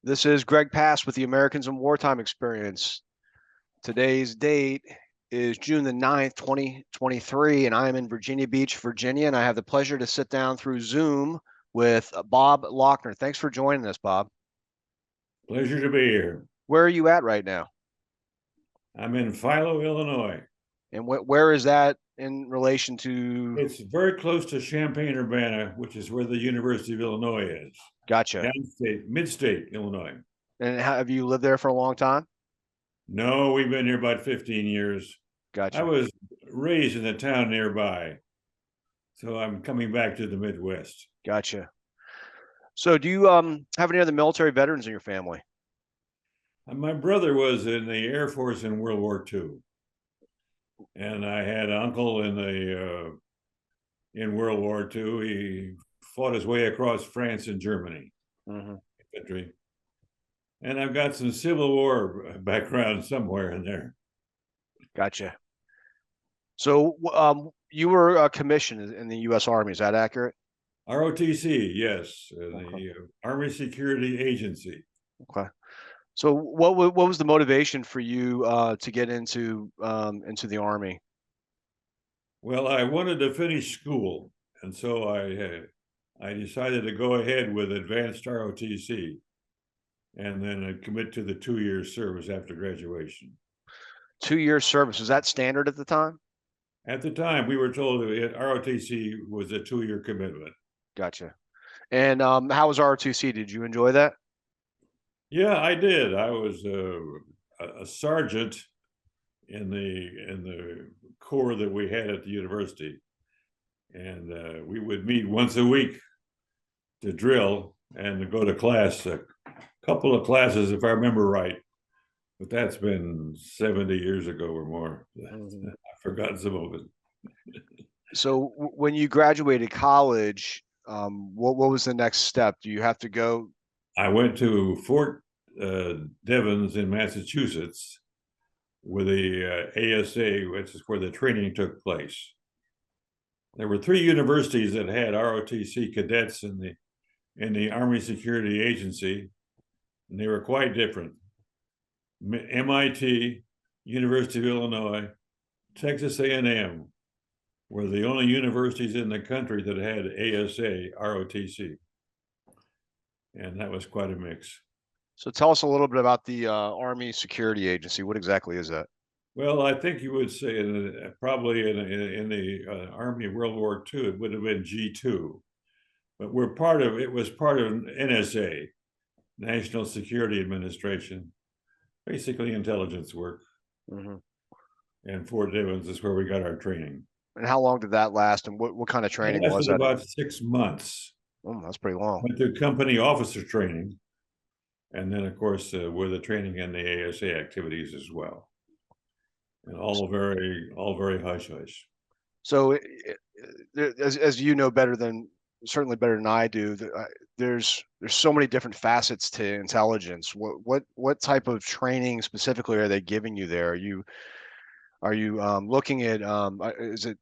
This is Greg Pass with the Americans in Wartime Experience. Today's date is June the 9th, 2023, and I am in Virginia Beach, Virginia, and I have the pleasure to sit down through Zoom with Bob Lauchner. Thanks for joining us, Bob. Pleasure to be here. Where are you at right now? I'm in Philo, Illinois. And where is that in relation to? It's very close to Champaign-Urbana, which is where the University of Illinois is. Gotcha. Downstate, mid-state Illinois. And have you lived there for a long time? No, we've been here about 15 yeyears. I Gotcha. was raised in a town nearby, so I'm coming back to the Midwest. Gotcha. So do you have any other military veterans in your family? My brother was in the Air Force in World War II, and I had an uncle in World War II. He fought his way across France and Germany. Infantry. And I've got some Civil War background somewhere in there. Gotcha. So you were commissioned in the U.S. Army. Is that accurate? ROTC, yes, Okay. the Army Security Agency. Okay. So what was the motivation for you to get into the Army? Well, I wanted to finish school, and so I decided to go ahead with advanced ROTC, and then I'd commit to the 2 year service after graduation. 2 year service, was that standard at the time? At the time, we were told that ROTC was a 2 year commitment. Gotcha. And how was ROTC? Did you enjoy that? Yeah, I did. I was a sergeant in the corps that we had at the university, and we would meet once a week to drill and to go to class, a couple of classes if I remember right, but that's been 70 years ago or more. I've forgotten some of it. So when you graduated college, what was the next step? Do you have to go? I went to Fort Devens in Massachusetts with the ASA, which is where the training took place. There were three universities that had ROTC cadets in the Army Security Agency, and they were quite different. MIT, University of Illinois, Texas A&M were the only universities in the country that had ASA ROTC, and that was quite a mix. So tell us a little bit about the Army Security Agency. What exactly is that? Well, I think you would say probably in the Army of World War II, it would have been G2, but it was part of NSA, National Security Administration, basically intelligence work. And Fort Devens is where we got our training. And how long did that last? And what kind of training was that? About 6 months. Oh, that's pretty long. Went through company officer training, and then of course with the training in the ASA activities as well, and all very hush hush. So, as you know certainly better than I do, there's so many different facets to intelligence. What type of training specifically are they giving you there? Are you looking at is it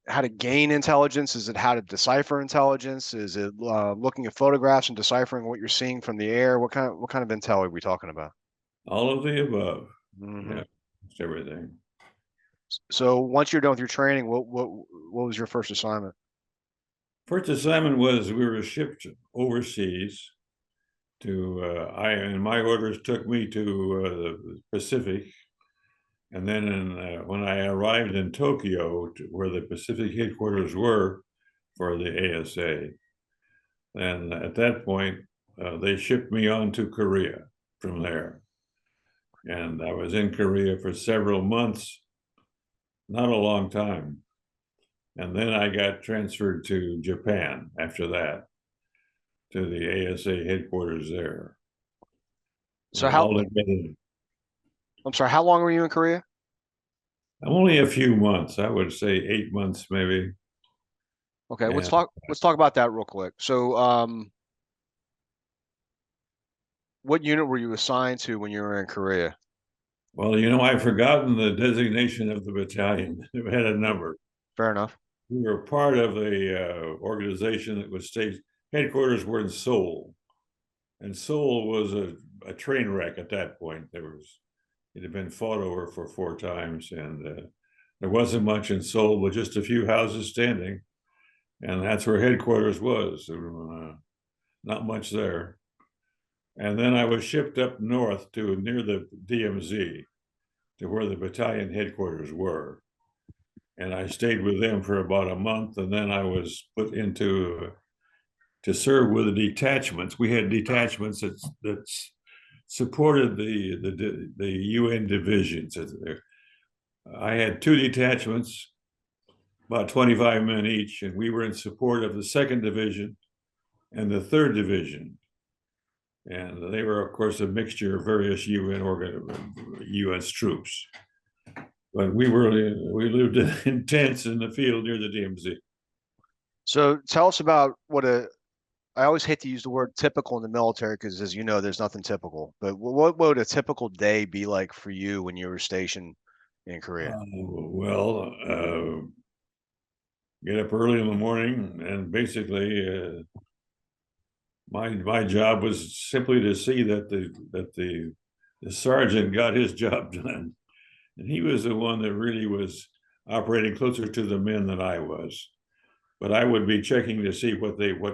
how to gain intelligence? Is it how to decipher intelligence? Is it looking at photographs and deciphering what you're seeing from the air? What kind of intel are we talking about? All of the above. Yeah, it's everything. So once you're done with your training, what was your first assignment? First assignment was we were shipped overseas to and my orders took me to the Pacific. And then when I arrived in Tokyo, where the Pacific headquarters were for the ASA, and at that point, they shipped me on to Korea from there. And I was in Korea for several months, not a long time. And then I got transferred to Japan after that, to the ASA headquarters there. So I'm sorry, how long were you in Korea? Only a few months. I would say 8 months, maybe. Okay, let's talk about that real quick. So, what unit were you assigned to when you were in Korea? Well, I've forgotten the designation of the battalion. It had a number. Fair enough. We were part of the organization that was headquarters were in Seoul. And Seoul was a train wreck at that point. It had been fought over for 4 times, and there wasn't much in Seoul, but just a few houses standing, and that's where headquarters was. Not much there. And then I was shipped up north to near the DMZ, to where the battalion headquarters were. And I stayed with them for about a month, and then I was put into to serve with the detachments. We had detachments that supported the UN divisions. I had 2 detachments, about 25 men each, and we were in support of the 2nd Division and the 3rd Division. And they were, of course, a mixture of various UN's troops. But we lived in tents in the field near the DMZ. So tell us about I always hate to use the word typical in the military because, as you know, there's nothing typical. But what would a typical day be like for you when you were stationed in Korea? Get up early in the morning, and basically, my job was simply to see that the sergeant got his job done, and he was the one that really was operating closer to the men than I was. But I would be checking to see what they were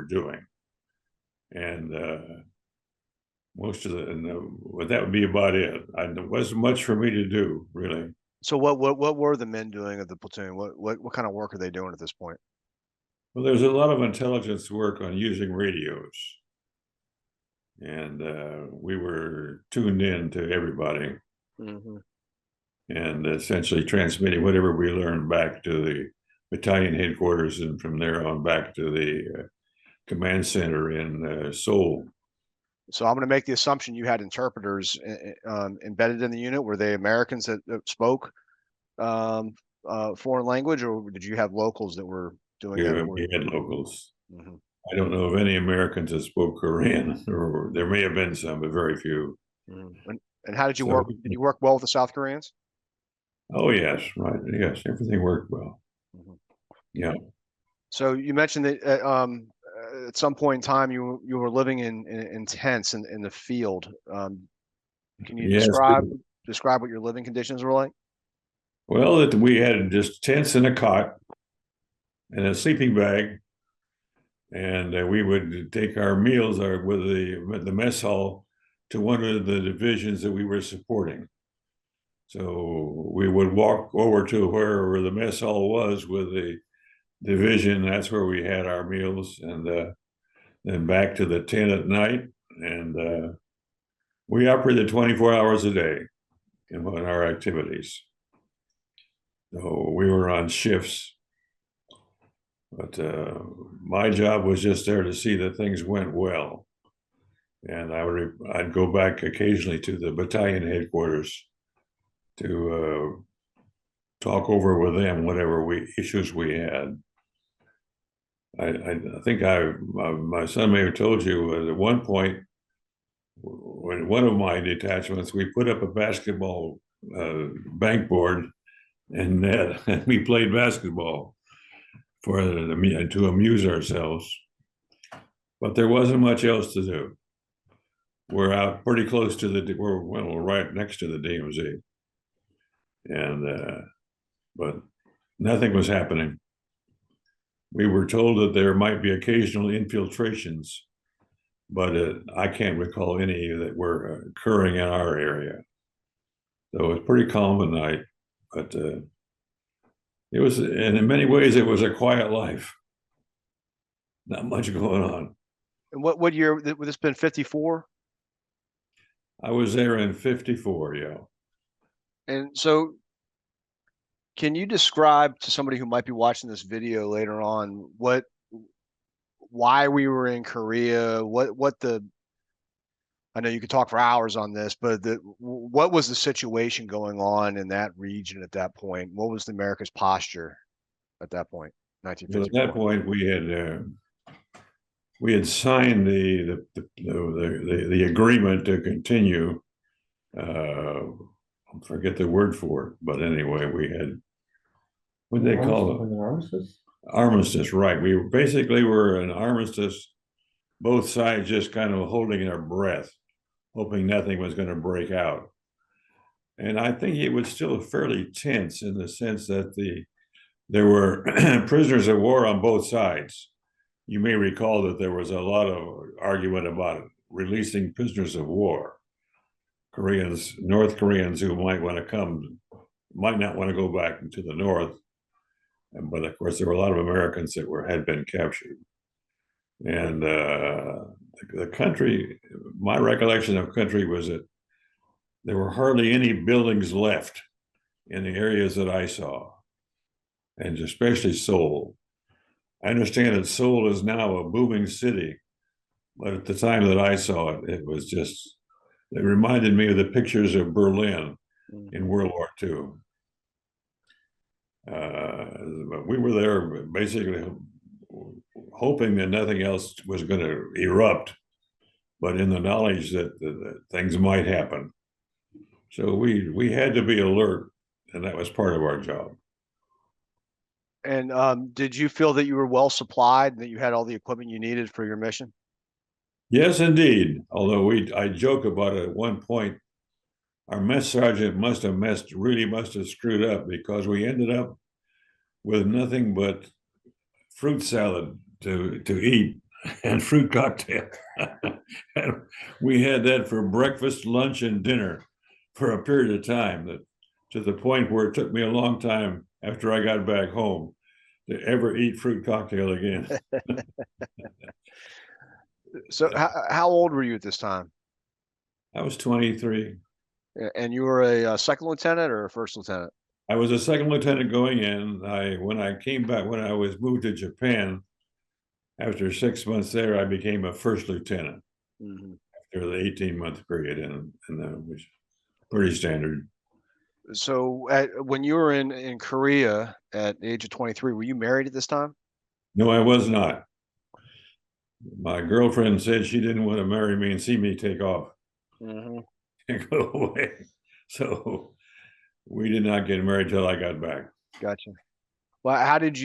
doing, and that would be about it. There wasn't much for me to do, really. So what were the men doing of the platoon? What kind of work are they doing at this point? Well, there's a lot of intelligence work on using radios, and we were tuned in to everybody, and essentially transmitting whatever we learned back to the battalion headquarters, and from there on back to the command center in Seoul. So I'm going to make the assumption you had interpreters embedded in the unit. Were they Americans that spoke foreign language, or did you have locals that were doing that? We had locals. I don't know of any Americans that spoke Korean, or there may have been some, but very few. And how did you work? Did you work well with the South Koreans? Oh yes, right. Yes, everything worked well. Yeah. So you mentioned that at some point in time you were living in tents in the field. Can you describe what your living conditions were like? Well, we had just tents and a cot and a sleeping bag, and we would take our meals with the mess hall to one of the divisions that we were supporting. So we would walk over to wherever the mess hall was with the division. That's where we had our meals, and then back to the tent at night. And we operated 24 hours a day in our activities. So we were on shifts, but my job was just there to see that things went well. And I'd go back occasionally to the battalion headquarters to talk over with them whatever issues we had. I think my son may have told you at one point, when one of my detachments, we put up a basketball bank board and net, and we played basketball to amuse ourselves. But there wasn't much else to do. We're out pretty close to we're right next to the DMZ, and but nothing was happening. We were told that there might be occasional infiltrations, but I can't recall any that were occurring in our area. So it was pretty calm at night, but it was, and in many ways, it was a quiet life. Not much going on. And what year would this been? 54? I was there in 54, yeah. And so can you describe to somebody who might be watching this video later on why we were in Korea, I know you could talk for hours on this, but what was the situation going on in that region at that point? What was the America's posture at that point, 1954? Well, at that point, we had signed the agreement to continue. I forget the word for it, but anyway, we had, what did they call it? An armistice? Armistice, right? We basically were an armistice both sides just kind of holding their breath, hoping nothing was going to break out. And I think it was still fairly tense in the sense that there were prisoners of war on both sides. You may recall that there was a lot of argument about releasing prisoners of war, Koreans, North Koreans who might not want to go back into the North. But of course, there were a lot of Americans that had been captured. And the country, my recollection of country was that there were hardly any buildings left in the areas that I saw, and especially Seoul. I understand that Seoul is now a booming city, but at the time that I saw it, it reminded me of the pictures of Berlin in World War II. We were there basically hoping that nothing else was going to erupt, but in the knowledge that things might happen. So we had to be alert, and that was part of our job. And did you feel that you were well supplied and that you had all the equipment you needed for your mission? Yes, indeed. Although I joke about it at one point, our mess sergeant must have screwed up, because we ended up with nothing but fruit salad to eat and fruit cocktail. And we had that for breakfast, lunch, and dinner for a period of time, that to the point where it took me a long time after I got back home to ever eat fruit cocktail again. So how old were you at this time? I was 23. And you were a second lieutenant or a first lieutenant? I was a second lieutenant going in. When I came back, when I was moved to Japan, after 6 months there, I became a first lieutenant after the 18-month period, and that was pretty standard. So when you were in Korea at the age of 23, were you married at this time? No, I was not. My girlfriend said she didn't want to marry me and see me take off and go away. So we did not get married till I got back. Gotcha. Well, how did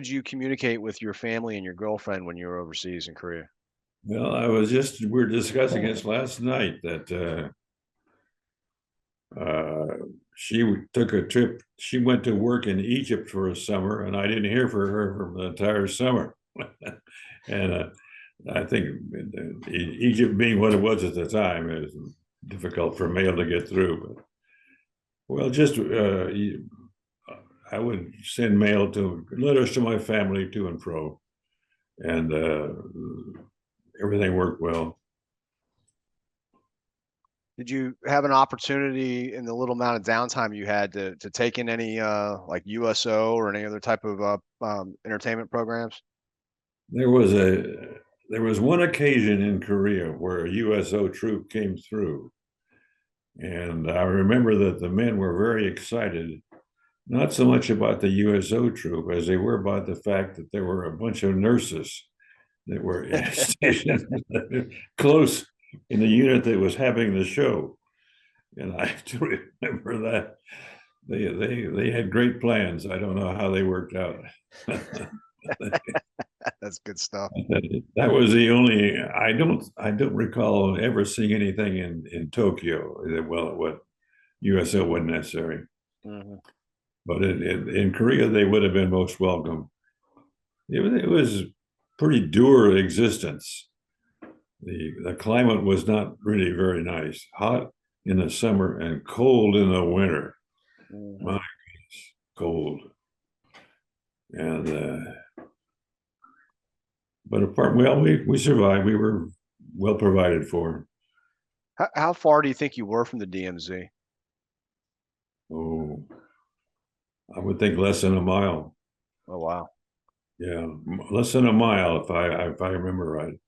you communicate with your family and your girlfriend when you were overseas in Korea? Well, we were discussing this last night, that she took a trip. She went to work in Egypt for a summer, and I didn't hear from her for the entire summer. And I think Egypt, being what it was at the time, it was difficult for mail to get through. But, well, just I would send letters to my family to and fro, and everything worked well. Did you have an opportunity in the little amount of downtime you had to take in any like USO or any other type of entertainment programs? There was one occasion in Korea where a USO troop came through, and I remember that the men were very excited, not so much about the USO troop as they were about the fact that there were a bunch of nurses that were stationed close in the unit that was having the show. And I do remember that they had great plans. I don't know how they worked out. That's good stuff. That was the only. I don't recall ever seeing anything in Tokyo. Well, what USO wasn't necessary, but in Korea they would have been most welcome. It was pretty dour existence. The climate was not really very nice. Hot in the summer and cold in the winter. My goodness, cold. And but we survived. We were well provided for. How far do you think you were from the DMZ? Oh, I would think less than a mile. Oh, wow. Yeah, less than a mile if I remember right.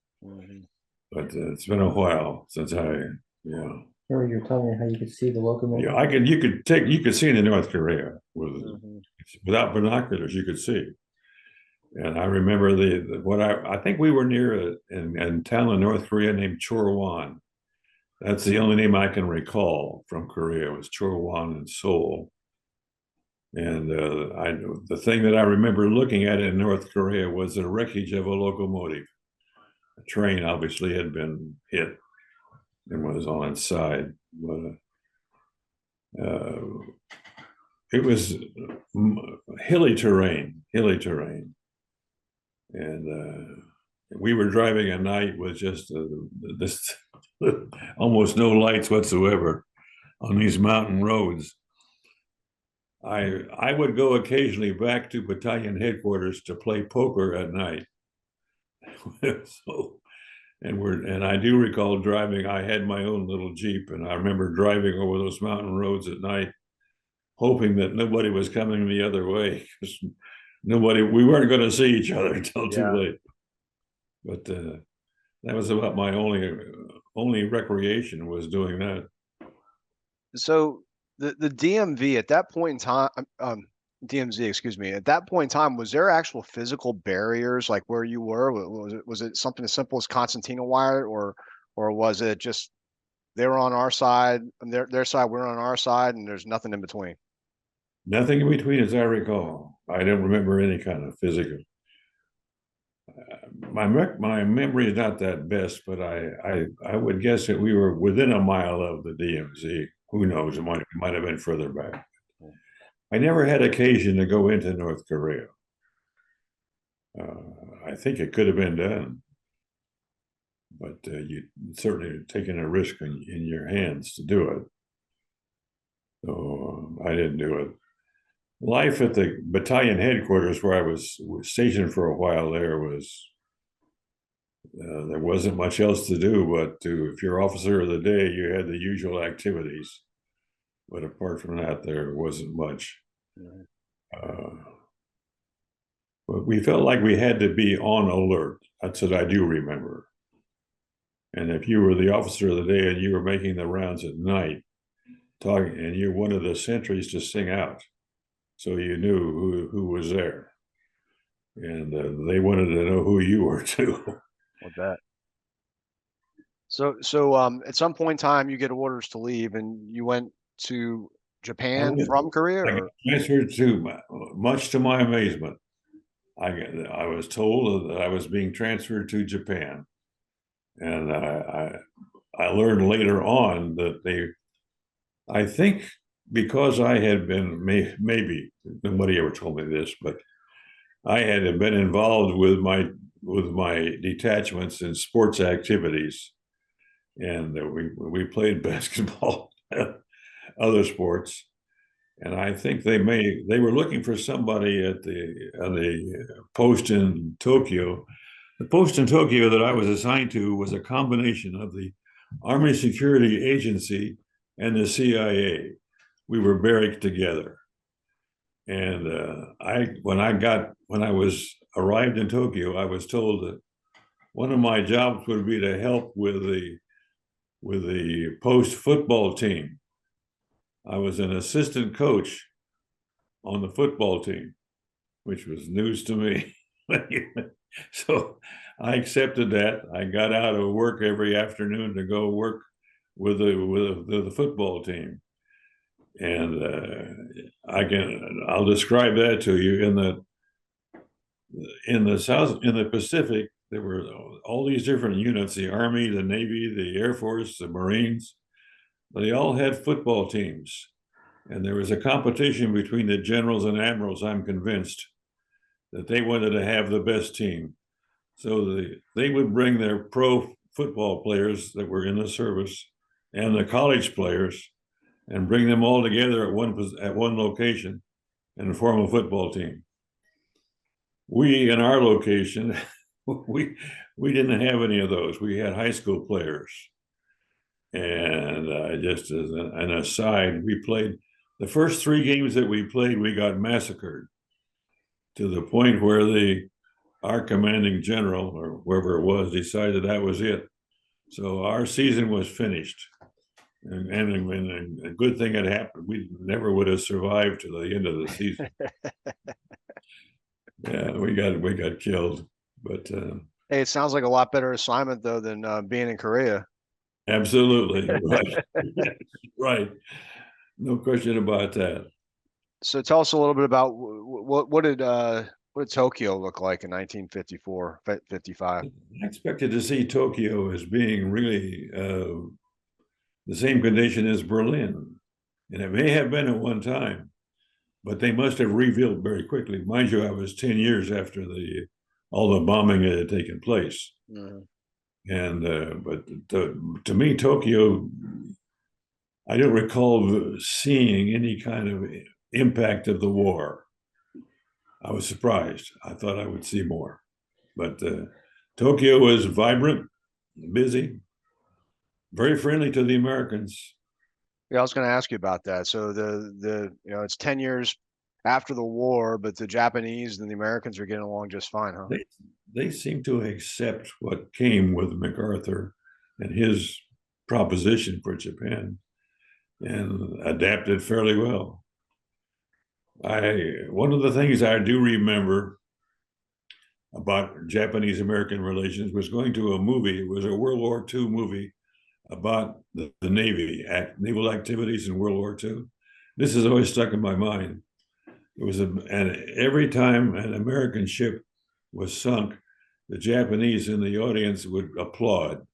But it's been a while since yeah. Or you're telling me how you could see the locomotive? Yeah, you could see in North Korea without binoculars, you could see. And I remember I think we were near a town in North Korea named Chorwan. That's the only name I can recall from Korea, was Chorwan in Seoul. And the thing that I remember looking at in North Korea was the wreckage of a locomotive. train obviously had been hit and was on its side. But it was hilly terrain, and we were driving at night with just this almost no lights whatsoever on these mountain roads. I would go occasionally back to battalion headquarters to play poker at night. So, and I do recall driving. I had my own little Jeep, and I remember driving over those mountain roads at night, hoping that nobody was coming the other way, because we weren't going to see each other until too late. But that was about my only recreation, was doing that. So the DMV at that point in time, DMZ, excuse me, at that point in time, was there actual physical barriers like where you were? Was it something as simple as concertina wire, or was it just they were on our side and their side, we're on our side, and there's nothing in between? Nothing in between, as I recall. I don't remember any kind of physical. My memory is not that best, but I would guess that we were within a mile of the DMZ. Who knows? It might have been further back. I never had occasion to go into North Korea. I think it could have been done, but you certainly taken a risk in your hands to do it. So I didn't do it. Life at the battalion headquarters, where I was stationed for a while, there wasn't much else to do but if you're officer of the day, you had the usual activities. But apart from that, there wasn't much. But we felt like we had to be on alert. That's what I do remember. And if you were the officer of the day and you were making the rounds at night, talking, and you wanted the sentries to sing out, so you knew who was there, and they wanted to know who you were too. With that. So at some point in time, you get orders to leave, and you went to Japan from Korea, or? Transferred to, much to my amazement, I was told that I was being transferred to Japan, and I learned later on that I think because I had been, maybe nobody ever told me this, but I had been involved with my detachments in sports activities, and we played basketball, other sports, and I think they were looking for somebody at the post in Tokyo. The post in Tokyo that I was assigned to was a combination of the Army Security Agency and the CIA. We were barracked together, and when I was arrived in Tokyo, I was told that one of my jobs would be to help with the post football team. I was an assistant coach on the football team, which was news to me. So I accepted that. I got out of work every afternoon to go work with the football team, and I'll describe that to you. In the Pacific, there were all these different units: the Army, the Navy, the Air Force, the Marines. They all had football teams, and there was a competition between the generals and admirals. I'm convinced that they wanted to have the best team, so they would bring their pro football players that were in the service and the college players, and bring them all together at one location and form a football team. We, in our location, we didn't have any of those. We had high school players. And just as an aside, we played the first 3 games that we played, we got massacred, to the point where our commanding general, or whoever it was, decided that was it. So our season was finished. And a good thing had happened. We never would have survived to the end of the season. Yeah, we got killed. But hey, it sounds like a lot better assignment though than being in Korea. Absolutely. Right. Right. No question about that. So tell us a little bit about what did What did Tokyo look like in 1954, 55? I expected to see Tokyo as being really the same condition as Berlin. And it may have been at one time, but they must have revealed very quickly. Mind you, I was 10 years after all the bombing that had taken place. Mm-hmm. And but to me, Tokyo, I don't recall seeing any kind of impact of the war. I was surprised. I thought I would see more, but Tokyo was vibrant, busy, very friendly to the Americans. Yeah, I was going to ask you about that. So it's 10 years after the war, but the Japanese and the Americans are getting along just fine, huh? They seem to accept what came with MacArthur and his proposition for Japan and adapted fairly well. One of the things I do remember about Japanese American relations was going to a movie. It was a World War II movie about the Navy, naval activities in World War II. This has always stuck in my mind. And every time an American ship was sunk, the Japanese in the audience would applaud.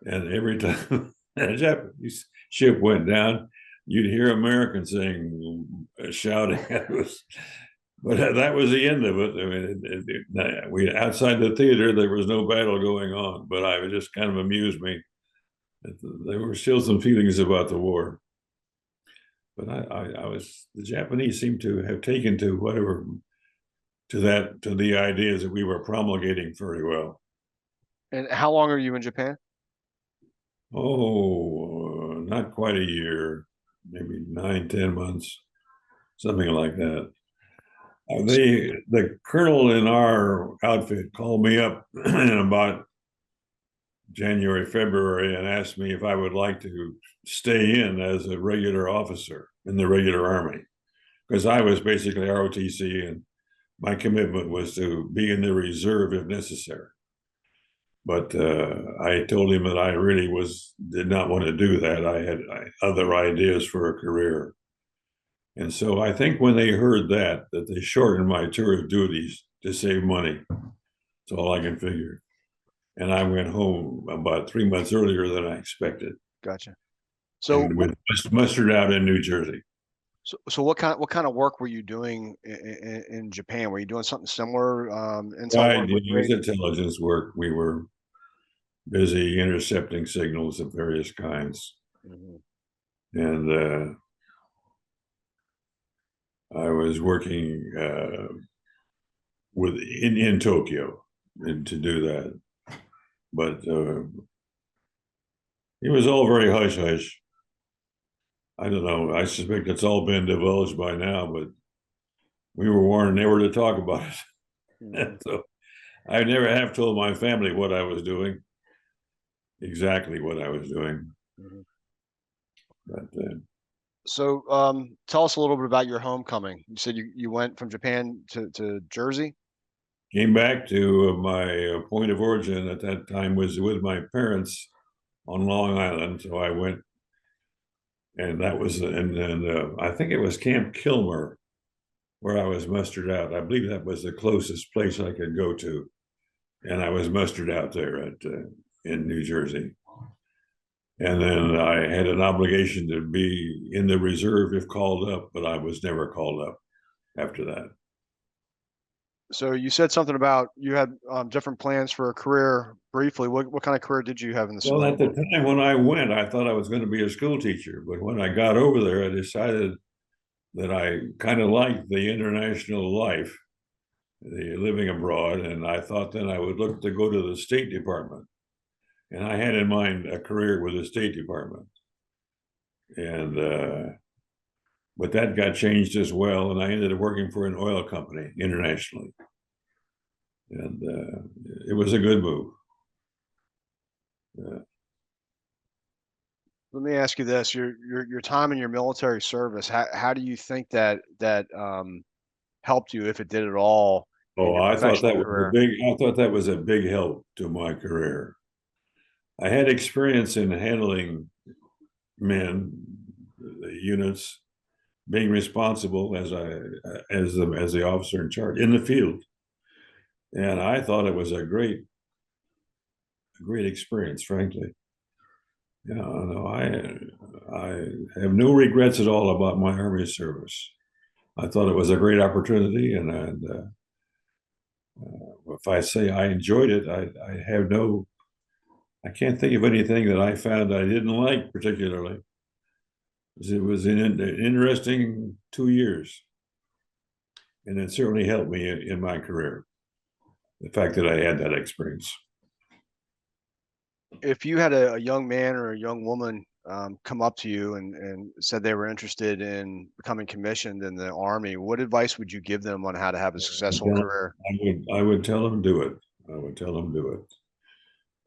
And every time a Japanese ship went down, you'd hear Americans shouting. But that was the end of it. I mean, we outside the theater, there was no battle going on. But it just kind of amused me. There were still some feelings about the war. But the Japanese seemed to have taken to the ideas that we were promulgating very well. And how long are you in Japan? Oh, not quite a year, maybe 9-10 months, something like that. The colonel in our outfit called me up in about January, February, and asked me if I would like to stay in as a regular officer in the regular army, because I was basically ROTC, and my commitment was to be in the reserve if necessary. But I told him that I really did not want to do that. I had other ideas for a career. And so I think when they heard that they shortened my tour of duties to save money. That's all I can figure. And I went home about 3 months earlier than I expected. Gotcha. So with mustered out in New Jersey. So what kind of work were you doing in Japan? Were you doing something similar? Right, it was intelligence work. We were busy intercepting signals of various kinds. Mm-hmm. And I was working in Tokyo to do that. But it was all very hush hush. I don't know. I suspect it's all been divulged by now, but we were warned never to talk about it. Mm-hmm. So I never have told my family what I was doing, exactly what I was doing. Mm-hmm. But so tell us a little bit about your homecoming. You said you went from Japan to Jersey? Came back to my point of origin at that time was with my parents on Long Island. So I went, and that was, and I think it was Camp Kilmer where I was mustered out. I believe that was the closest place I could go to. And I was mustered out there in New Jersey. And then I had an obligation to be in the reserve if called up, but I was never called up after that. So you said something about you had different plans for a career briefly. What kind of career did you have in the Well, at the time when I went, I thought I was going to be a school teacher. But when I got over there, I decided that I kind of liked the international life, the living abroad. And I thought then I would look to go to the State Department. And I had in mind a career with the State Department. And but that got changed as well, and I ended up working for an oil company internationally. And it was a good move. Let me ask you this: your time in your military service, how do you think that helped you, if it did at all? Oh, I thought that was a big help to my career. I had experience in handling men, the units, being responsible as the officer in charge in the field. And I thought it was a great experience, frankly. You know, no, I have no regrets at all about my Army service. I thought it was a great opportunity, and if I say I enjoyed it, I can't think of anything that I found I didn't like particularly. It was an interesting 2 years, and it certainly helped me in my career. The fact that I had that experience. If you had a young man or a young woman come up to you and said they were interested in becoming commissioned in the Army, what advice would you give them on how to have a successful career? I would tell them do it. I would tell them do it.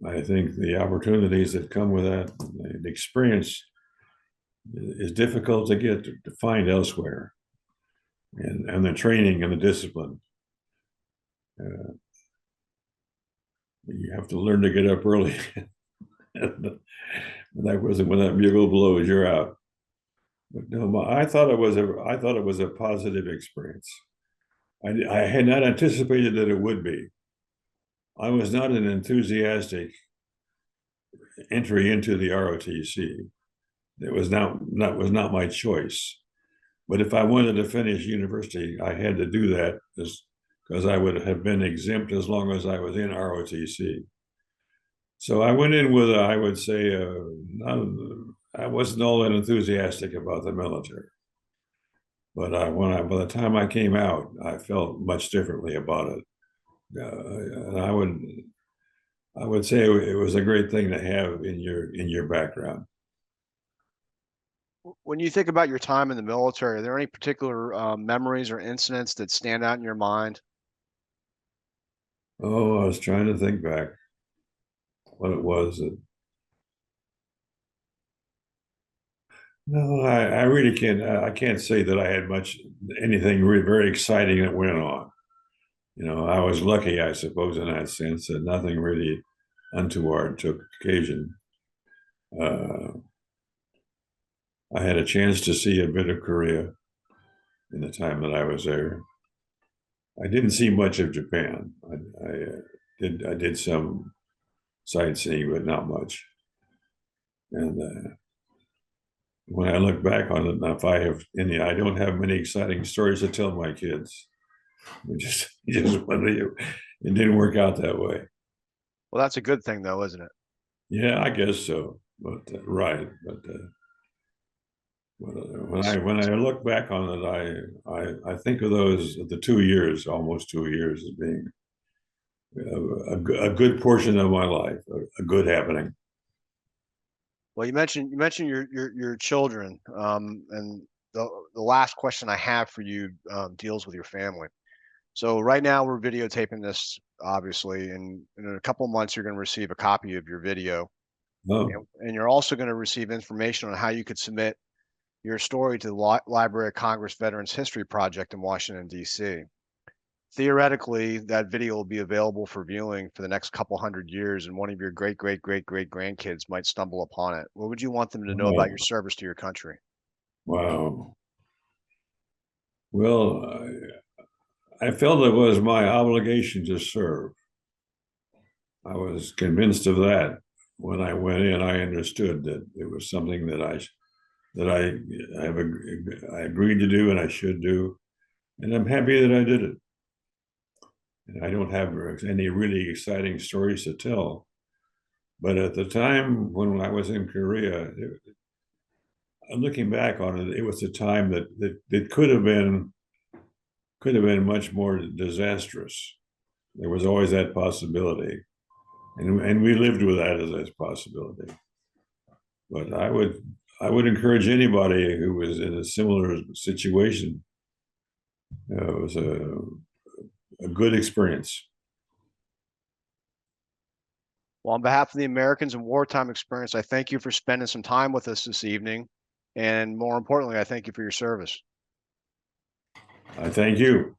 I think the opportunities that come with that, the experience is difficult to get to find elsewhere, and the training and the discipline. You have to learn to get up early. When that bugle blows, you're out. But no, I thought it was a positive experience. I had not anticipated that it would be. I was not an enthusiastic entry into the ROTC. It was not my choice. But if I wanted to finish university, I had to do that because I would have been exempt as long as I was in ROTC. So I went in with, I would say, I wasn't all that enthusiastic about the military. But by the time I came out, I felt much differently about it. And I would say it was a great thing to have in your background. When you think about your time in the military, are there any particular memories or incidents that stand out in your mind? Oh, I was trying to think back what it was. No, I really can't. I can't say that I had anything really very exciting that went on. You know, I was lucky, I suppose, in that sense, that nothing really untoward took occasion. I had a chance to see a bit of Korea in the time that I was there. I didn't see much of Japan. I did some sightseeing, but not much. And when I look back on it, if I have any, I don't have many exciting stories to tell my kids. It didn't work out that way. Well, that's a good thing, though, isn't it? Yeah, I guess so. But right. But when I look back on it, I think of the 2 years, almost 2 years, as being a good portion of my life, a good happening. Well, you mentioned your children, and the last question I have for you deals with your family. So right now we're videotaping this, obviously, and in a couple of months you're going to receive a copy of your video, Oh, and you're also going to receive information on how you could submit your story to the Library of Congress Veterans History Project in Washington, D.C. Theoretically, that video will be available for viewing for the next couple hundred years, and one of your great grandkids might stumble upon it. What would you want them to know about your service to your country? wow. Well, I felt it was my obligation to serve. I was convinced of that when I went in. I understood that it was something that I agreed to do and I should do, and I'm happy that I did it. And I don't have any really exciting stories to tell, but at the time when I was in Korea, looking back on it, it was a time that could have been much more disastrous. There was always that possibility, and we lived with that as a possibility. But I would encourage anybody who was in a similar situation. It was a good experience. Well, on behalf of the Americans in Wartime Experience, I thank you for spending some time with us this evening. And more importantly, I thank you for your service. I thank you.